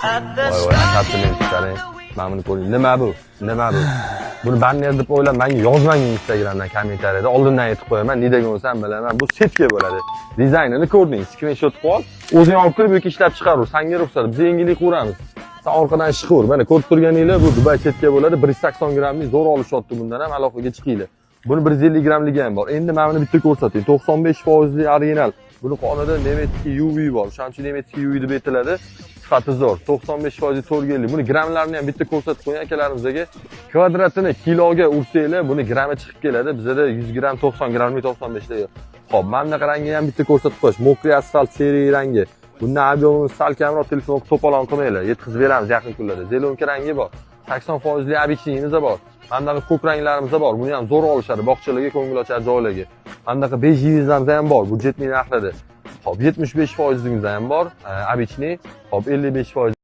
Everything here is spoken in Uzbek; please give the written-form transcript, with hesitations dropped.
voy, kattamen chiqaring. Mana buni ko'ring. Nima bu? Nima bu? Buni banner deb o'ylab menga yozmang Instagramdan, kommentariyada. Oldindan aytib qo'yaman, nidaga bo'lsam bilaman. Bu setka bo'ladi. Dizaynini ko'rding, screenshot qil. O'zing olib kirib yoki ishlab chiqarur. Senga ruxsat, biz yengillik ko'ramiz. Sen orqadan ishqur. Mana ko'rib turganinglar bu Dubai setka bo'ladi. 180 grammlik zo'r olishyapti bundan ham aloqaga chiqinglar. Buni 150 grammligi ham bor. Endi men buni bitta ko'rsatayım. 95% original. Buni qonida Nemetskiy UV bor. Shuning uchun Nemetskiy UV deb aytiladi. Sifati zo'r. 95% to'rgeli. Buni grammlarini ham bitta ko'rsatib qo'ying akalarimizga. Kvadratini kiloga ursanglar, buni grammi chiqib keladi. Bizda 100 gram 90 grammi 95 da. Xo'p, mana bunaqa rangini ham bitta ko'rsatib qo'yish. Mokriy asfalt seriya rangi. Bundan ob'yomini sal kamroq telefon to'polon qilmanglar. Yetkazib beramiz yaqin kunlarda. Zelonka rangi bor. 80% obichniyimiz bor. Mana ko'k ranglarimiz bor. Buni ham zo'r olishadi bog'chalarga, ko'ngilochar joylarga. Mana bejingizlarimiz ham bor. Budjetning narxida. Hop, 75%imiz ham bor. Obichney. Hop, 55%